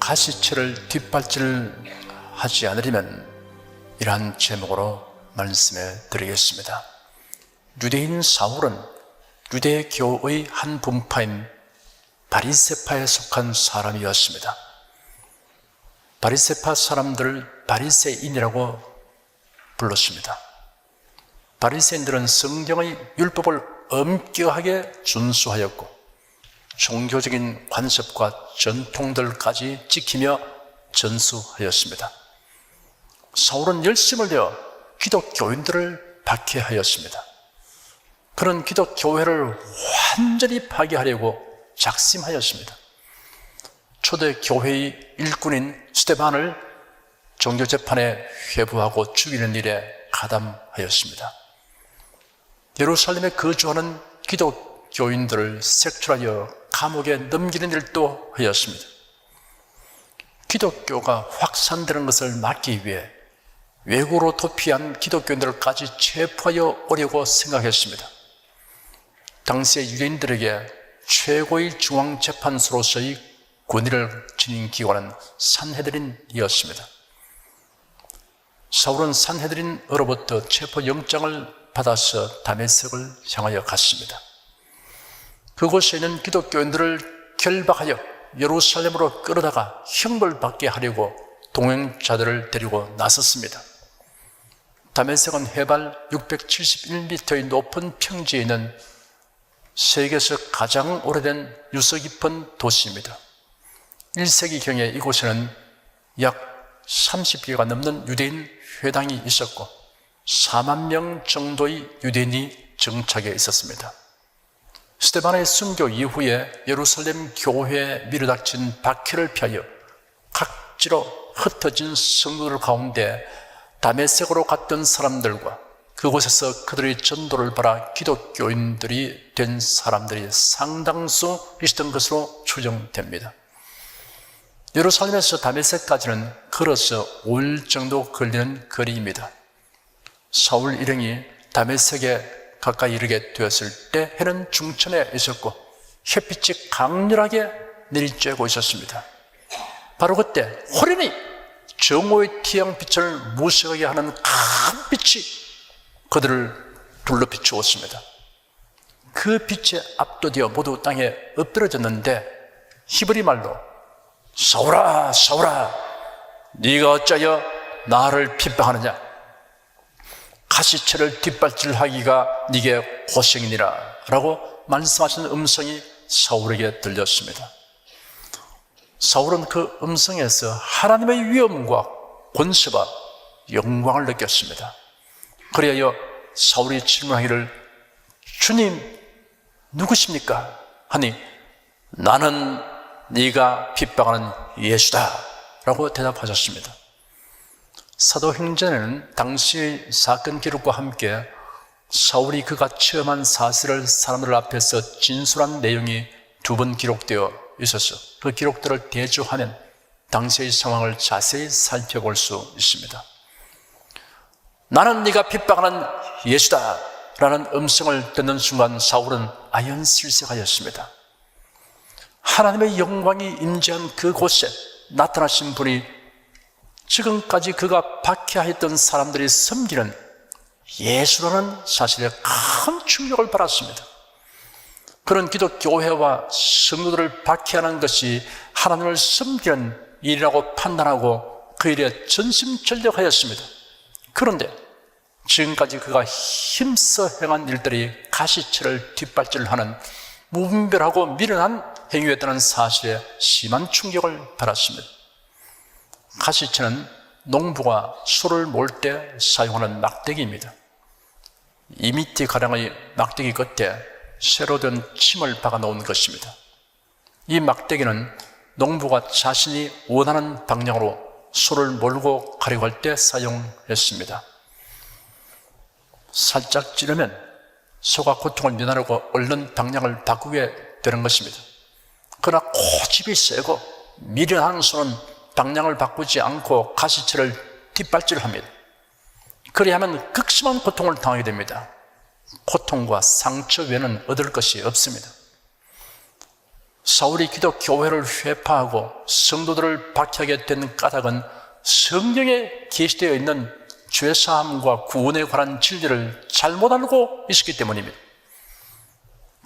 가시처를 뒷발질하지 않으려면 이러한 제목으로 말씀해 드리겠습니다. 유대인 사울은 유대교의 한 분파인 바리새파에 속한 사람이었습니다. 바리새파 사람들을 바리새인이라고 불렀습니다. 바리새인들은 성경의 율법을 엄격하게 준수하였고 종교적인 관습과 전통들까지 지키며 전수하였습니다. 사울은 열심을 내어 기독교인들을 박해하였습니다. 그런 기독교회를 완전히 파괴하려고 작심하였습니다. 초대 교회의 일꾼인 스데반을 종교재판에 회부하고 죽이는 일에 가담하였습니다. 예루살렘에 거주하는 기독교인들을 색출하여 감옥에 넘기는 일도 하였습니다. 기독교가 확산되는 것을 막기 위해 외국으로 도피한 기독교인들까지 체포하여 오려고 생각했습니다. 당시의 유대인들에게 최고의 중앙재판소로서의 권위를 지닌 기관은 산헤드린이었습니다. 사울은 산헤드린으로부터 체포영장을 받아서 다메섹을 향하여 갔습니다. 그곳에 있는 기독교인들을 결박하여 예루살렘으로 끌어다가 형벌받게 하려고 동행자들을 데리고 나섰습니다. 다메섹은 해발 671m의 높은 평지에 있는 세계에서 가장 오래된 유서 깊은 도시입니다. 1세기경에 이곳에는 약 30개가 넘는 유대인 회당이 있었고 4만 명 정도의 유대인이 정착해 있었습니다. 스데반의 순교 이후에 예루살렘 교회에 밀어닥친 박해를 피하여 각지로 흩어진 성도들 가운데 다메섹으로 갔던 사람들과 그곳에서 그들의 전도를 받아 기독교인들이 된 사람들이 상당수 있었던 것으로 추정됩니다. 예루살렘에서 다메섹까지는 걸어서 5일 정도 걸리는 거리입니다. 사울 일행이 다메섹에 가까이 이르게 되었을 때 해는 중천에 있었고 햇빛이 강렬하게 내리쬐고 있었습니다. 바로 그때 호련히 정오의 태양빛을 무색하게 하는 큰 빛이 그들을 둘러 비추었습니다. 그 빛에 압도되어 모두 땅에 엎드러졌는데 히브리 말로 사울아 사울아 네가 어찌하여 나를 핍박하느냐, 가시처를 뒷발질하기가 네게 고생이니라 라고 말씀하시는 음성이 사울에게 들렸습니다. 사울은 그 음성에서 하나님의 위엄과 권세와 영광을 느꼈습니다. 그리하여 사울이 질문하기를 주님 누구십니까? 하니 나는 네가 핍박하는 예수다 라고 대답하셨습니다. 사도행전에는 당시의 사건 기록과 함께 사울이 그가 체험한 사실을 사람들 앞에서 진술한 내용이 2번 기록되어 있어서 그 기록들을 대조하면 당시의 상황을 자세히 살펴볼 수 있습니다. 나는 네가 핍박하는 예수다 라는 음성을 듣는 순간 사울은 아연실색하였습니다. 하나님의 영광이 임재한 그곳에 나타나신 분이 지금까지 그가 박해하였던 사람들이 섬기는 예수라는 사실에 큰 충격을 받았습니다. 그런 기독교회와 성도들을 박해하는 것이 하나님을 섬기는 일이라고 판단하고 그 일에 전심전력하였습니다. 그런데 지금까지 그가 힘써 행한 일들이 가시처를 뒷발질하는 무분별하고 미련한 행위였다는 사실에 심한 충격을 받았습니다. 가시처는 농부가 소를 몰 때 사용하는 막대기입니다. 2m가량의 막대기 끝에 쇠로 된 침을 박아 놓은 것입니다. 이 막대기는 농부가 자신이 원하는 방향으로 소를 몰고 가려고 할 때 사용했습니다. 살짝 찌르면 소가 고통을 면하려고 얼른 방향을 바꾸게 되는 것입니다. 그러나 고집이 세고 미련한 소는 방향을 바꾸지 않고 가시처를 뒷발질합니다. 그리하면 극심한 고통을 당하게 됩니다. 고통과 상처 외에는 얻을 것이 없습니다. 사울이 기독 교회를 회파하고 성도들을 박해하게 된 까닭은 성경에 게시되어 있는 죄사함과 구원에 관한 진리를 잘못 알고 있었기 때문입니다.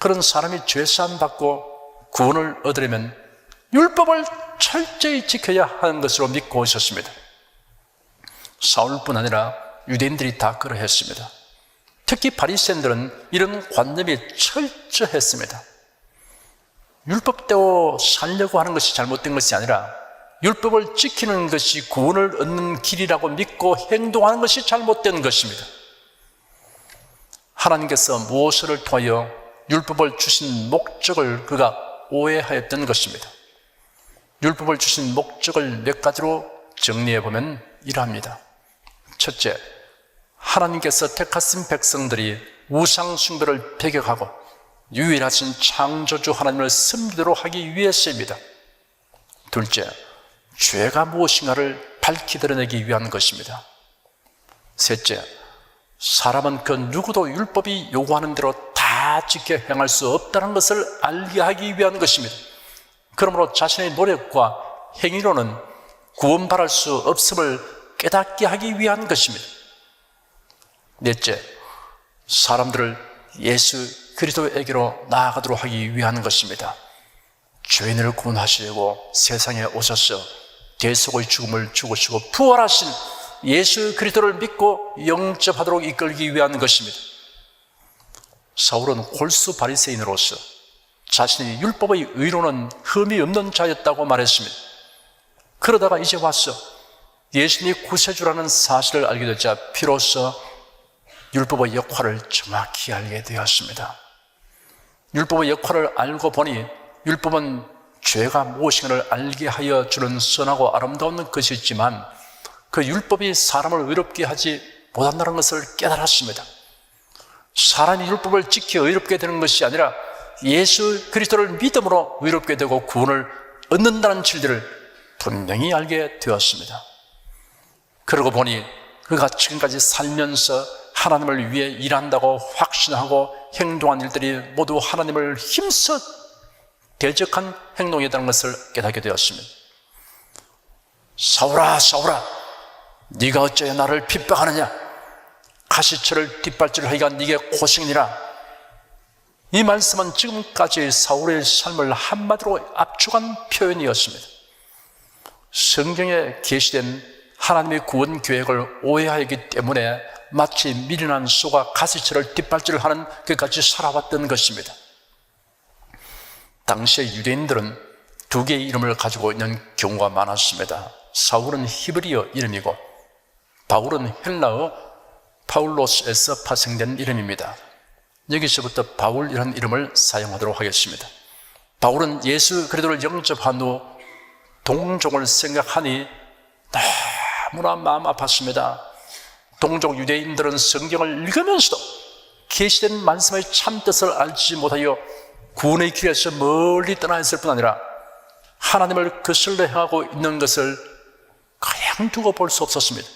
그런 사람이 죄사함 받고 구원을 얻으려면 율법을 철저히 지켜야 하는 것으로 믿고 있었습니다. 사울뿐 아니라 유대인들이 다 그러했습니다. 특히 바리새인들은 이런 관념이 철저했습니다. 율법대로 살려고 하는 것이 잘못된 것이 아니라 율법을 지키는 것이 구원을 얻는 길이라고 믿고 행동하는 것이 잘못된 것입니다. 하나님께서 모세를 통하여 율법을 주신 목적을 그가 오해하였던 것입니다. 율법을 주신 목적을 몇 가지로 정리해 보면 이러합니다. 첫째, 하나님께서 택하신 백성들이 우상 숭배를 배격하고 유일하신 창조주 하나님을 섬기도록 하기 위해서입니다. 둘째, 죄가 무엇인가를 밝히 드러내기 위한 것입니다. 셋째, 사람은 그 누구도 율법이 요구하는 대로 다 지켜 행할 수 없다는 것을 알게 하기 위한 것입니다. 그러므로 자신의 노력과 행위로는 구원받을 수 없음을 깨닫게 하기 위한 것입니다. 넷째, 사람들을 예수 그리스도에게로 나아가도록 하기 위한 것입니다. 죄인을 구원하시려고 세상에 오셔서 대속의 죽음을 죽으시고 부활하신 예수 그리스도를 믿고 영접하도록 이끌기 위한 것입니다. 사울은 골수 바리새인으로서 자신이 율법의 의로는 흠이 없는 자였다고 말했습니다. 그러다가 이제 와서 예수님이 구세주라는 사실을 알게 되자 비로소 율법의 역할을 정확히 알게 되었습니다. 율법의 역할을 알고 보니 율법은 죄가 무엇인가를 알게 하여 주는 선하고 아름다운 것이지만 그 율법이 사람을 의롭게 하지 못한다는 것을 깨달았습니다. 사람이 율법을 지켜 의롭게 되는 것이 아니라 예수 그리스도를 믿음으로 의롭게 되고 구원을 얻는다는 진리를 분명히 알게 되었습니다. 그러고 보니 그가 지금까지 살면서 하나님을 위해 일한다고 확신하고 행동한 일들이 모두 하나님을 힘써 대적한 행동이라는 것을 깨닫게 되었습니다. 사울아, 사울아, 네가 어찌 나를 핍박하느냐? 가시철을 뒷발질하기가 네게 고생이니라. 이 말씀은 지금까지 사울의 삶을 한마디로 압축한 표현이었습니다. 성경에 게시된 하나님의 구원 계획을 오해하기 때문에 마치 미련한 소가 가시철을 뒷발질을 하는 것까지 살아왔던 것입니다. 당시의 유대인들은 두 개의 이름을 가지고 있는 경우가 많았습니다. 사울은 히브리어 이름이고 바울은 헬라어 파울로스에서 파생된 이름입니다. 여기서부터 바울이라는 이름을 사용하도록 하겠습니다. 바울은 예수 그리스도를 영접한 후 동족을 생각하니 너무나 마음 아팠습니다. 동족 유대인들은 성경을 읽으면서도 계시된 말씀의 참뜻을 알지 못하여 구원의 길에서 멀리 떠나 있을 뿐 아니라 하나님을 거슬러 행하고 있는 것을 그냥 두고 볼 수 없었습니다.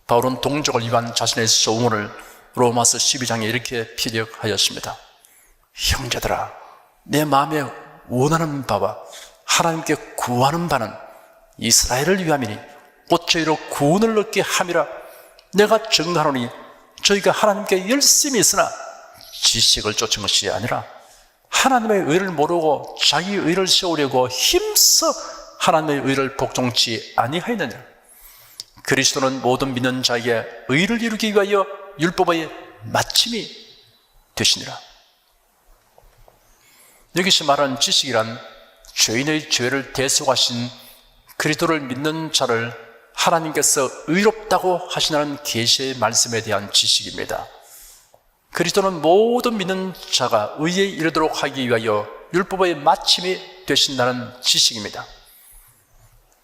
바울은 동족을 위한 자신의 소원을 로마서 12장에 이렇게 피력하였습니다. 형제들아, 내 마음에 원하는 바와 하나님께 구하는 바는 이스라엘을 위함이니 곧 저희로 구원을 얻게 함이라. 내가 증거하노니 저희가 하나님께 열심히 있으나 지식을 쫓은 것이 아니라 하나님의 의를 모르고 자기 의를 세우려고 힘써 하나님의 의를 복종치 아니하였느니라. 그리스도는 모든 믿는 자에게 의를 이루기 위하여 율법의 마침이 되시니라. 여기서 말하는 지식이란 죄인의 죄를 대속하신 그리스도를 믿는 자를 하나님께서 의롭다고 하시는 계시의 말씀에 대한 지식입니다. 그리스도는 모든 믿는 자가 의에 이르도록 하기 위하여 율법의 마침이 되신다는 지식입니다.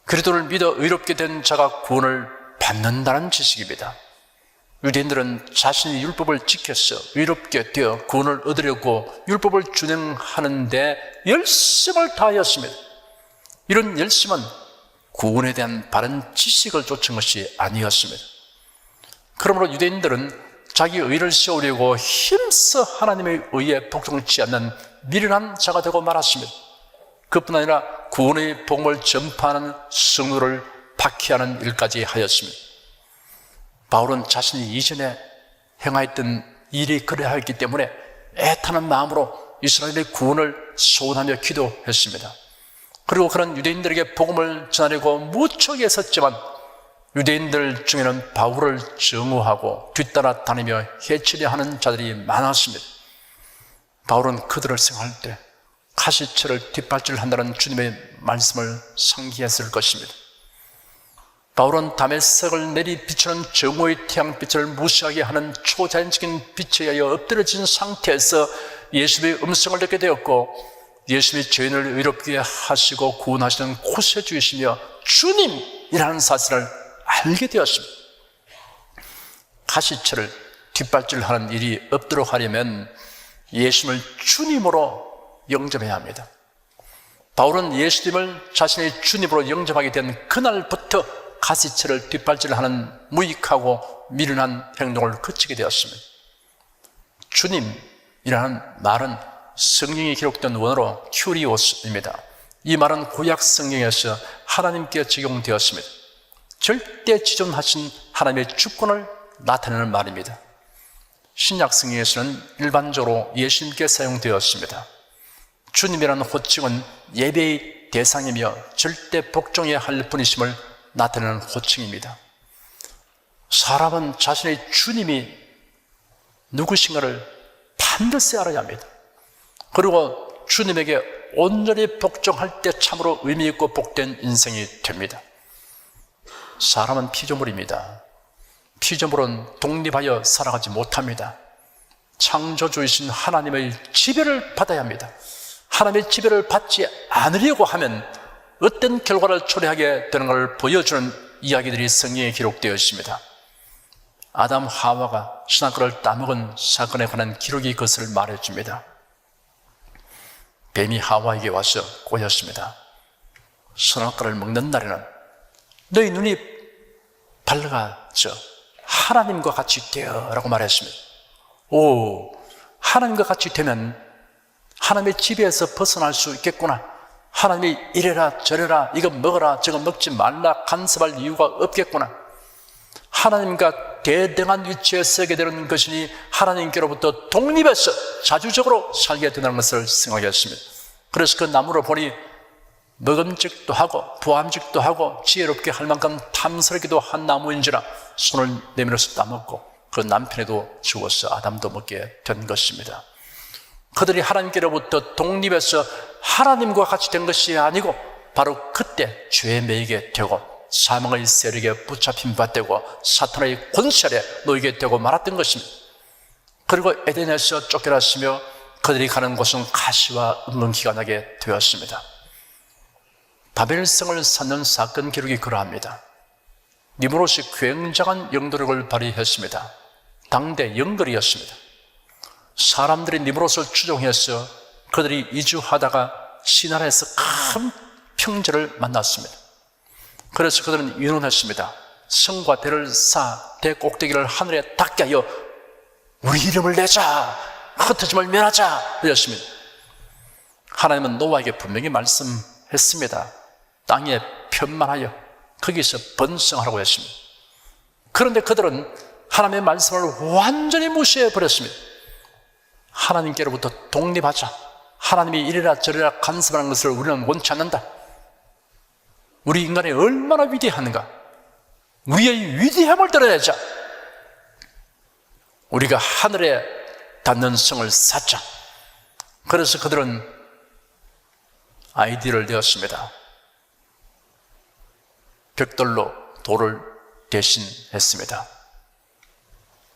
그리스도를 믿어 의롭게 된 자가 구원을 받는다는 지식입니다. 유대인들은 자신이 율법을 지켜서 의롭게 되어 구원을 얻으려고 율법을 준행하는데 열심을 다하였습니다. 이런 열심은 구원에 대한 바른 지식을 쫓은 것이 아니었습니다. 그러므로 유대인들은 자기 의를 세우려고 힘써 하나님의 의에 복종치 않는 미련한 자가 되고 말았습니다. 그뿐 아니라 구원의 복음을 전파하는 성도를 박해하는 일까지 하였습니다. 바울은 자신이 이전에 행하였던 일이 그러하였기 때문에 애타는 마음으로 이스라엘의 구원을 소원하며 기도했습니다. 그리고 그런 유대인들에게 복음을 전하려고 무척 애썼지만 유대인들 중에는 바울을 정오하고 뒤따라 다니며 해치려 하는 자들이 많았습니다. 바울은 그들을 생각할 때 가시처를 뒷발질한다는 주님의 말씀을 상기했을 것입니다. 바울은 다메섹을 내리 비추는 정오의 태양빛을 무시하게 하는 초자연적인 빛에 의하여 엎드려진 상태에서 예수의 음성을 듣게 되었고, 예수의 죄인을 의롭게 하시고 구원하시는 구세주이시며 주님이라는 사실을 알게 되었습니다. 가시처를 뒷발질하는 일이 없도록 하려면 예수님을 주님으로 영접해야 합니다. 바울은 예수님을 자신의 주님으로 영접하게 된 그날부터 가시처를 뒷발질하는 무익하고 미련한 행동을 그치게 되었습니다. 주님이라는 말은 성경에 기록된 원어로 큐리오스입니다. 이 말은 구약 성경에서 하나님께 적용되었습니다. 절대 지존하신 하나님의 주권을 나타내는 말입니다. 신약 성경에서는 일반적으로 예수님께 사용되었습니다. 주님이라는 호칭은 예배의 대상이며 절대 복종해야 할 분이심을 나타내는 호칭입니다. 사람은 자신의 주님이 누구신가를 반드시 알아야 합니다. 그리고 주님에게 온전히 복종할 때 참으로 의미있고 복된 인생이 됩니다. 사람은 피조물입니다. 피조물은 독립하여 살아가지 못합니다. 창조주이신 하나님의 지배를 받아야 합니다. 하나님의 지배를 받지 않으려고 하면 어떤 결과를 초래하게 되는 것을 보여주는 이야기들이 성경에 기록되어 있습니다. 아담 하와가 선악과를 따먹은 사건에 관한 기록이 그것을 말해줍니다. 뱀이 하와에게 와서 꼬였습니다. 선악과를 먹는 날에는 너희 눈이 밝아져 하나님과 같이 되어라고 말했습니다. 오, 하나님과 같이 되면 하나님의 지배에서 벗어날 수 있겠구나. 하나님이 이래라 저래라 이거 먹어라 저거 먹지 말라 간섭할 이유가 없겠구나. 하나님과 대등한 위치에 서게 되는 것이니 하나님께로부터 독립해서 자주적으로 살게 되는 것을 생각했습니다. 그래서 그 나무를 보니 먹음직도 하고 부함직도 하고 지혜롭게 할 만큼 탐스럽기도 한 나무인지라 손을 내밀어서 따먹고 그 남편에도 주어서 아담도 먹게 된 것입니다. 그들이 하나님께로부터 독립해서 하나님과 같이 된 것이 아니고 바로 그때 죄에 매이게 되고 사망의 세력에 붙잡힌 바 되고 사탄의 권세에 놓이게 되고 말았던 것입니다. 그리고 에덴에서 쫓겨났으며 그들이 가는 곳은 가시와 은근기가 나게 되었습니다. 바벨성을 쌓는 사건 기록이 그러합니다. 니므롯이 굉장한 영도력을 발휘했습니다. 당대 영걸이었습니다. 사람들이 니므롯을 추종해서 그들이 이주하다가 시나라에서 큰 평지를 만났습니다. 그래서 그들은 의논했습니다. 성과 대를 쌓아 대 꼭대기를 하늘에 닿게 하여 우리 이름을 내자, 흩어짐을 면하자 그랬습니다. 하나님은 노아에게 분명히 말씀했습니다. 땅에 편만하여 거기서 번성하라고 했습니다. 그런데 그들은 하나님의 말씀을 완전히 무시해 버렸습니다. 하나님께로부터 독립하자, 하나님이 이래라 저래라 간섭하는 것을 우리는 원치 않는다. 우리 인간이 얼마나 위대한가, 우리의 위대함을 드러내자. 우리가 하늘에 닿는 성을 쌓자. 그래서 그들은 아이디어를 내었습니다. 벽돌로 돌을 대신했습니다.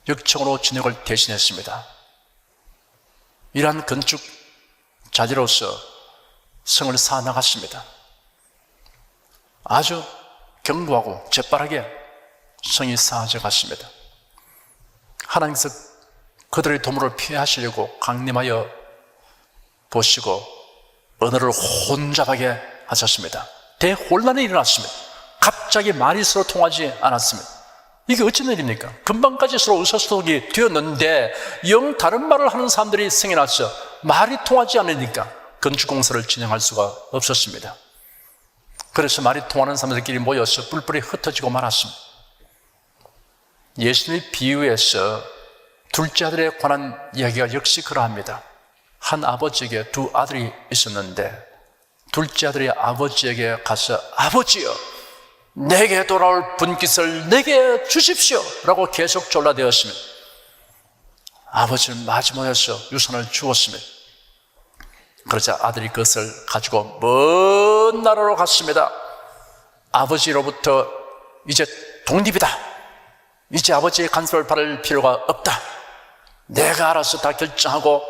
역청으로 진흙을 대신했습니다. 이러한 건축 자재로서 성을 쌓아 나갔습니다. 아주 견고하고 재빠르게 성이 쌓아져 갔습니다. 하나님께서 그들의 도모를 피하시려고 강림하여 보시고 언어를 혼잡하게 하셨습니다. 대혼란이 일어났습니다. 갑자기 말이 서로 통하지 않았습니다. 이게 어찌된 일입니까? 금방까지 서로 의사소통이 되었는데 영 다른 말을 하는 사람들이 생겨났어. 말이 통하지 않으니까 건축공사를 진행할 수가 없었습니다. 그래서 말이 통하는 사람들끼리 모여서 뿔뿔이 흩어지고 말았습니다. 예수님의 비유에서 둘째 아들에 관한 이야기가 역시 그러합니다. 한 아버지에게 두 아들이 있었는데 둘째 아들이 아버지에게 가서 아버지여, 내게 돌아올 분깃을 내게 주십시오 라고 계속 졸라대었습니다. 아버지는 마지못해서 유산을 주었습니다. 그러자 아들이 그것을 가지고 먼 나라로 갔습니다. 아버지로부터 이제 독립이다. 이제 아버지의 간섭을 받을 필요가 없다. 내가 알아서 다 결정하고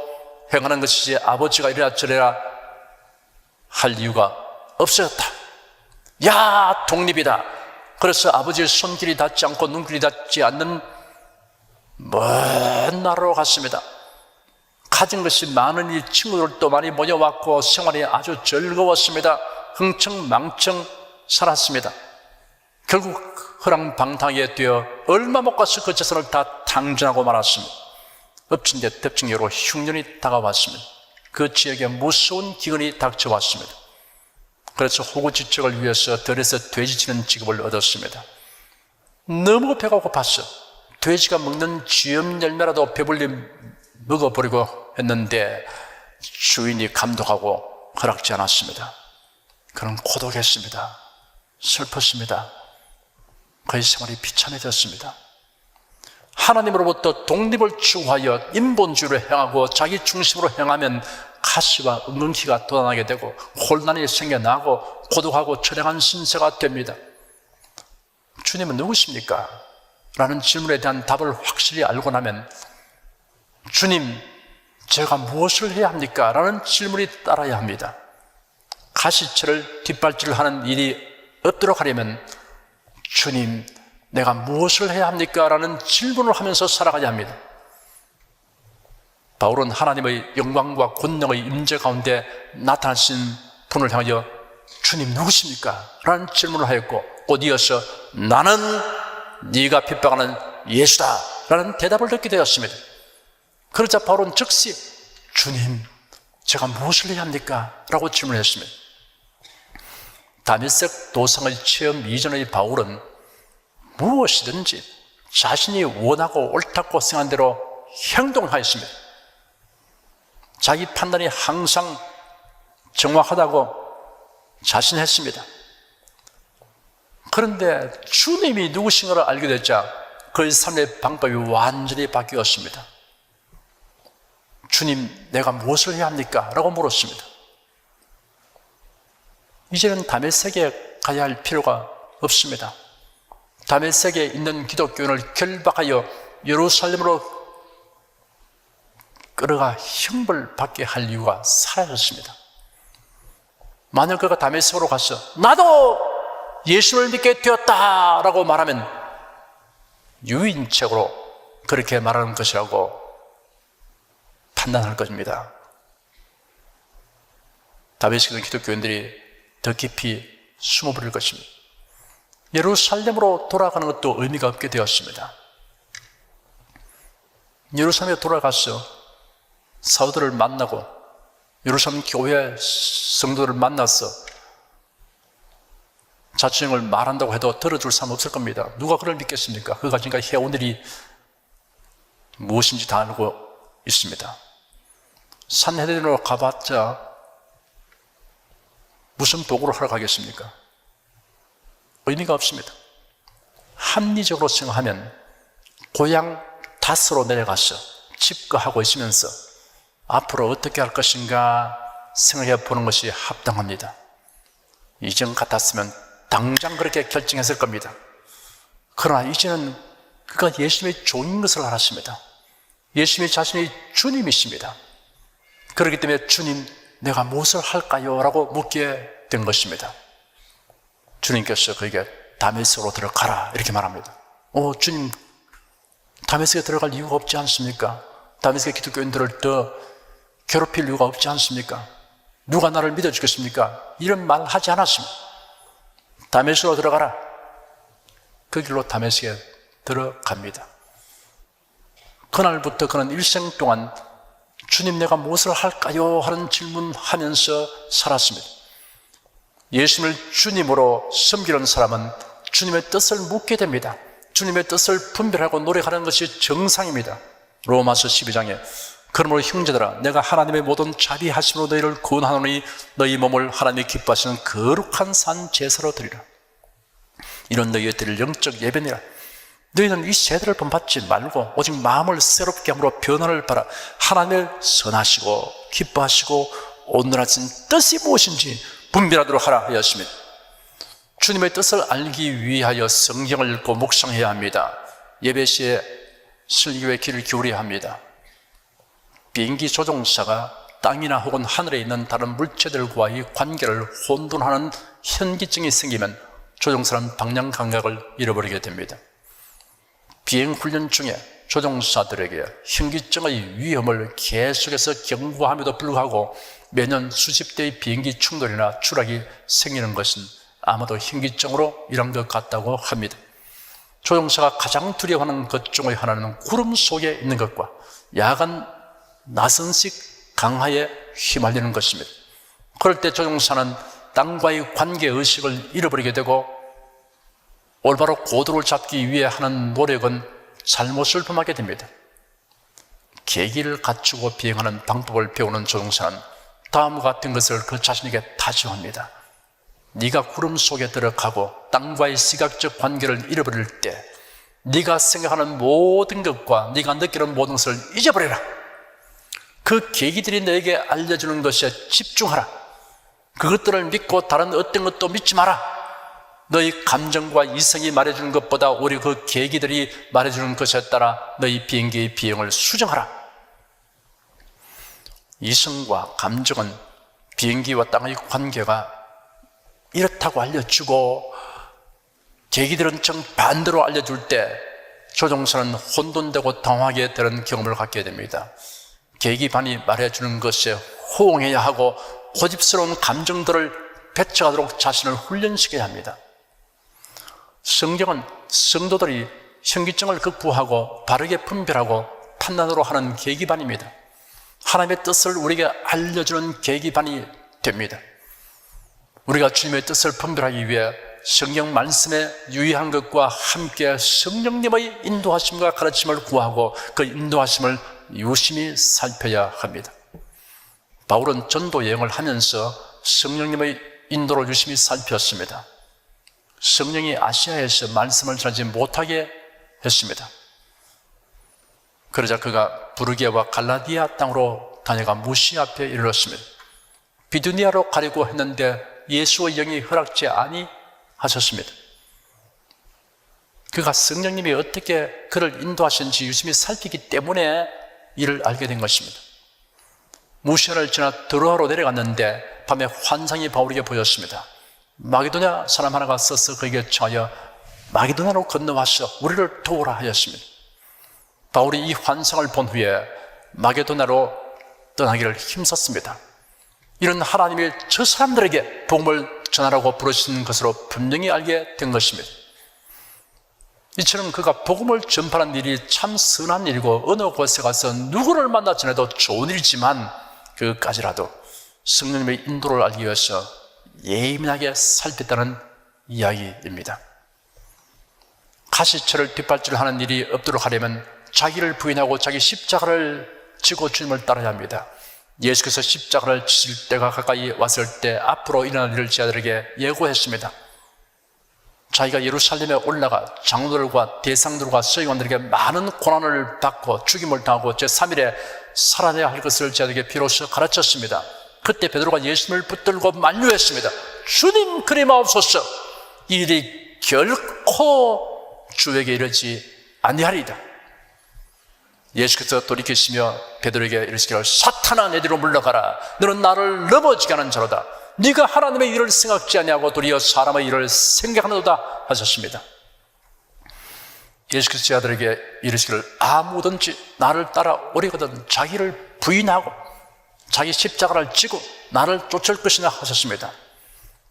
행하는 것이지 아버지가 이래라 저래라 할 이유가 없어졌다. 야, 독립이다. 그래서 아버지의 손길이 닿지 않고 눈길이 닿지 않는 먼 나라로 갔습니다. 가진 것이 많으니 친구들도 많이 모여왔고 생활이 아주 즐거웠습니다. 흥청망청 살았습니다. 결국 허랑방탕하게 되어 얼마 못 가서 그 재산을 다 탕진하고 말았습니다. 엎친 데 덮친 격으로 흉년이 다가왔습니다. 그 지역에 무서운 기근이 닥쳐왔습니다. 그래서 호구지척을 위해서 들에서 돼지치는 직업을 얻었습니다. 너무 배가 고팠어. 돼지가 먹는 쥐염 열매라도 배불리 먹어버리고 했는데 주인이 감독하고 허락지 않았습니다. 그는 고독했습니다. 슬펐습니다. 그의 생활이 비참해졌습니다. 하나님으로부터 독립을 추구하여 인본주의를 행하고 자기 중심으로 행하면 가시와 은근키가 돋아나게 되고 혼란이 생겨나고 고독하고 처량한 신세가 됩니다. 주님은 누구십니까? 라는 질문에 대한 답을 확실히 알고 나면 주님, 제가 무엇을 해야 합니까? 라는 질문이 따라야 합니다. 가시처를 뒷발질을 하는 일이 없도록 하려면 주님, 내가 무엇을 해야 합니까? 라는 질문을 하면서 살아가야 합니다. 바울은 하나님의 영광과 권능의 임재 가운데 나타나신 분을 향하여 주님 누구십니까? 라는 질문을 하였고 곧 이어서 나는 네가 핍박하는 예수다 라는 대답을 듣게 되었습니다. 그러자 바울은 즉시 주님, 제가 무엇을 해야 합니까? 라고 질문했습니다. 다메섹 도상의 체험 이전의 바울은 무엇이든지 자신이 원하고 옳다고 생각한 대로 행동하였습니다. 자기 판단이 항상 정확하다고 자신했습니다. 그런데 주님이 누구신 걸 알게 됐자 그의 삶의 방법이 완전히 바뀌었습니다. 주님, 내가 무엇을 해야 합니까? 라고 물었습니다. 이제는 다메섹에 가야 할 필요가 없습니다. 다메섹에 있는 기독교인을 결박하여 예루살렘으로 끌어가 형벌받게 할 이유가 사라졌습니다. 만약 그가 다메섹으로 가서 나도 예수를 믿게 되었다 라고 말하면 유인책으로 그렇게 말하는 것이라고 판단할 것입니다. 다메섹에 있는 기독교인들이 더 깊이 숨어버릴 것입니다. 예루살렘으로 돌아가는 것도 의미가 없게 되었습니다. 예루살렘에 돌아가서 사도들을 만나고 예루살렘 교회 성도들을 만나서 자취형을 말한다고 해도 들어줄 사람 없을 겁니다. 누가 그를 믿겠습니까? 그가 지금까지 해온 일이 무엇인지 다 알고 있습니다. 산헤드린으로 가봤자 무슨 도구를 하러 가겠습니까? 의미가 없습니다. 합리적으로 생각하면 고향 다스로 내려가서 집거하고 있으면서 앞으로 어떻게 할 것인가 생각해 보는 것이 합당합니다. 이전 같았으면 당장 그렇게 결정했을 겁니다. 그러나 이제는 그가 예수님의 종인 것을 알았습니다. 예수님이 자신이 주님이십니다. 그렇기 때문에 주님, 내가 무엇을 할까요? 라고 묻게 된 것입니다. 주님께서 그에게 다메섹으로 들어가라 이렇게 말합니다. 주님, 다메섹에 들어갈 이유가 없지 않습니까? 다메섹의 기독교인들을 더 괴롭힐 이유가 없지 않습니까? 누가 나를 믿어주겠습니까? 이런 말 하지 않았습니다. 다메섹으로 들어가라. 그 길로 다메섹에 들어갑니다. 그날부터 그는 일생 동안 주님 내가 무엇을 할까요? 하는 질문하면서 살았습니다. 예수님을 주님으로 섬기는 사람은 주님의 뜻을 묻게 됩니다. 주님의 뜻을 분별하고 노력하는 것이 정상입니다. 로마서 12장에 그러므로 형제들아 내가 하나님의 모든 자비하심으로 너희를 구원하노니 너희 몸을 하나님이 기뻐하시는 거룩한 산 제사로 드리라. 이런 너희의 드릴 영적 예배니라. 너희는 이 세대를 본받지 말고 오직 마음을 새롭게 함으로 변화를 바라 하나님을 선하시고 기뻐하시고 온전하신 뜻이 무엇인지 분별하도록 하라 하였습니다. 주님의 뜻을 알기 위하여 성경을 읽고 묵상해야 합니다. 예배 시에 설교에 귀를 기울여야 합니다. 비행기 조종사가 땅이나 혹은 하늘에 있는 다른 물체들과의 관계를 혼돈하는 현기증이 생기면 조종사는 방향 감각을 잃어버리게 됩니다. 비행훈련 중에 조종사들에게 현기증의 위험을 계속해서 경고함에도 불구하고 매년 수십 대의 비행기 충돌이나 추락이 생기는 것은 아마도 현기증으로 일한 것 같다고 합니다. 조종사가 가장 두려워하는 것 중의 하나는 구름 속에 있는 것과 야간 나선식 강하에 휘말리는 것입니다. 그럴 때 조종사는 땅과의 관계의식을 잃어버리게 되고 올바로 고도를 잡기 위해 하는 노력은 잘못을 범하게 됩니다. 계기를 갖추고 비행하는 방법을 배우는 조종사는 다음과 같은 것을 그 자신에게 다짐합니다. 네가 구름 속에 들어가고 땅과의 시각적 관계를 잃어버릴 때 네가 생각하는 모든 것과 네가 느끼는 모든 것을 잊어버려라. 그 계기들이 너에게 알려주는 것에 집중하라. 그것들을 믿고 다른 어떤 것도 믿지 마라. 너희 감정과 이성이 말해주는 것보다 오히려 그 계기들이 말해주는 것에 따라 너희 비행기의 비행을 수정하라. 이성과 감정은 비행기와 땅의 관계가 이렇다고 알려주고 계기들은 정반대로 알려줄 때 조종사는 혼돈되고 당황하게 되는 경험을 갖게 됩니다. 계기반이 말해주는 것에 호응해야 하고 고집스러운 감정들을 배척하도록 자신을 훈련시켜야 합니다. 성경은 성도들이 현기증을 극복하고 바르게 분별하고 판단으로 하는 계기반입니다. 하나님의 뜻을 우리에게 알려주는 계기반이 됩니다. 우리가 주님의 뜻을 분별하기 위해 성경 말씀에 유의한 것과 함께 성령님의 인도하심과 가르침을 구하고 그 인도하심을 유심히 살펴야 합니다. 바울은 전도 여행을 하면서 성령님의 인도를 유심히 살폈습니다. 성령이 아시아에서 말씀을 전하지 못하게 했습니다. 그러자 그가 부르기아와 갈라디아 땅으로 다녀가 무시 앞에 이르렀습니다. 비두니아로 가려고 했는데 예수의 영이 허락지 아니하셨습니다. 그가 성령님이 어떻게 그를 인도하시는지 유심히 살피기 때문에 이를 알게 된 것입니다. 무시아를 지나 드로아로 내려갔는데 밤에 환상이 바울에게 보였습니다. 마게도냐 사람 하나가 서서 그에게 청하여 마게도냐로 건너와서 우리를 도우라 하였습니다. 바울이 이 환상을 본 후에 마게도냐로 떠나기를 힘썼습니다. 이런 하나님이 저 사람들에게 복음을 전하라고 부르신 것으로 분명히 알게 된 것입니다. 이처럼 그가 복음을 전파하는 일이 참 선한 일이고 어느 곳에 가서 누구를 만나 전해도 좋은 일이지만 그까지라도 성령님의 인도를 알기 위해서 예민하게 살폈다는 이야기입니다. 가시처를 뒷발질하는 일이 없도록 하려면 자기를 부인하고 자기 십자가를 지고 주님을 따라야 합니다. 예수께서 십자가를 지실 때가 가까이 왔을 때 앞으로 일어날 일을 제자들에게 예고했습니다. 자기가 예루살렘에 올라가 장로들과 대상들과 서기관들에게 많은 고난을 받고 죽임을 당하고 제3일에 살아내야 할 것을 제자들에게 비로소 가르쳤습니다. 그때 베드로가 예수님을 붙들고 만류했습니다. 주님 그리마옵소서. 이 일이 결코 주에게 이르지 아니하리이다. 예수께서 돌이키시며 베드로에게 이르시기를 사탄아 내 뒤로 물러가라. 너는 나를 넘어지게 하는 자로다. 네가 하나님의 일을 생각지 아니하고 도리어 사람의 일을 생각하는도다 하셨습니다. 예수께서 제자들에게 이르시기를 아무든지 나를 따라오려거든 자기를 부인하고 자기 십자가를 지고 나를 쫓을 것이나 하셨습니다.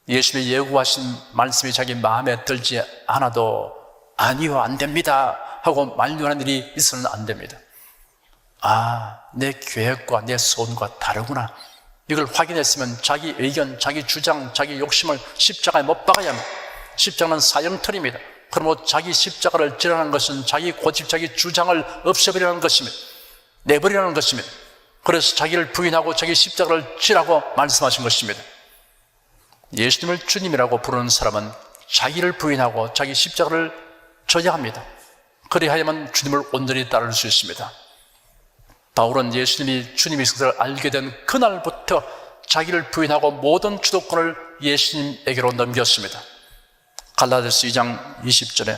예수님이 예고하신 말씀이 자기 마음에 들지 않아도 아니요 안 됩니다 하고 만류하는 일이 있어서는 안 됩니다. 아, 내 계획과 내 소원과 다르구나. 이걸 확인했으면 자기 의견, 자기 주장, 자기 욕심을 십자가에 못 박아야 합니다. 십자가는 사형틀입니다. 그러므로 자기 십자가를 지라는 것은 자기 고집, 자기 주장을 없애버리라는 것입니다. 내버리라는 것입니다. 그래서 자기를 부인하고 자기 십자가를 지라고 말씀하신 것입니다. 예수님을 주님이라고 부르는 사람은 자기를 부인하고 자기 십자가를 져야 합니다. 그리하야만 주님을 온전히 따를 수 있습니다. 바울은 예수님이 주님이신 것을 알게 된 그날부터 자기를 부인하고 모든 주도권을 예수님에게로 넘겼습니다. 갈라디아서 2장 20절에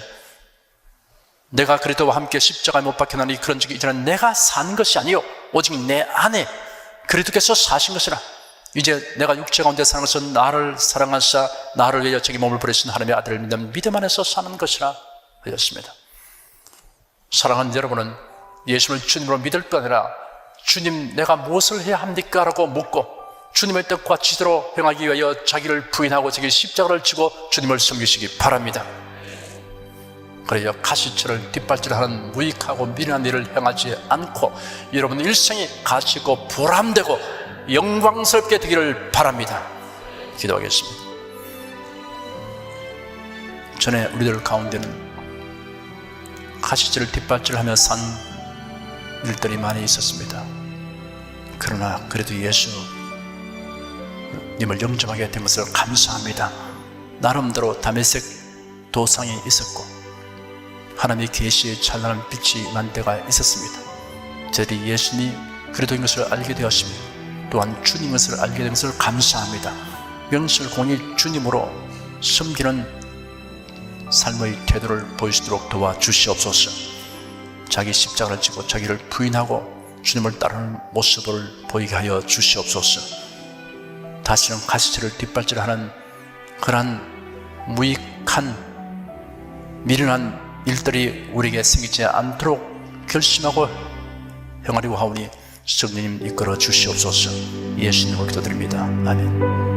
내가 그리스도와 함께 십자가에 못 박혀나니 그런즉 이제는 내가 사는 것이 아니요 오직 내 안에 그리스도께서 사신 것이라. 이제 내가 육체 가운데 사는 것은 나를 사랑하사 나를 위하여 자기 몸을 버리신 하나님의 아들을 믿는 믿음 안에서 사는 것이라 하였습니다. 사랑하는 여러분은 예수를 주님으로 믿을 뿐 아니라 주님 내가 무엇을 해야 합니까? 라고 묻고 주님의 뜻과 지대로 행하기 위하여 자기를 부인하고 자기 십자가를 지고 주님을 섬기시기 바랍니다. 그래야 가시처를 뒷발질하는 무익하고 미련한 일을 행하지 않고 여러분 일생이 가시고 보람되고 영광스럽게 되기를 바랍니다. 기도하겠습니다. 전에 우리들 가운데는 가시질을 뒷발질하며 산 일들이 많이 있었습니다. 그러나 그래도 예수님을 영접하게 된 것을 감사합니다. 나름대로 다메섹 도상이 있었고 하나님의 계시의 찬란한 빛이 임한 데가 있었습니다. 저들이 예수님이 그리스도인 것을 알게 되었습니다. 또한 주님 것을 알게 된 것을 감사합니다. 명실공히 주님으로 섬기는 삶의 태도를 보이시도록 도와주시옵소서. 자기 십자가를 지고 자기를 부인하고 주님을 따르는 모습을 보이게 하여 주시옵소서. 다시는 가시질을 뒷발질하는 그러한 무익한 미련한 일들이 우리에게 생기지 않도록 결심하고 행하려고 하오니 성령님 이끌어 주시옵소서. 예수님을 기도드립니다. 아멘.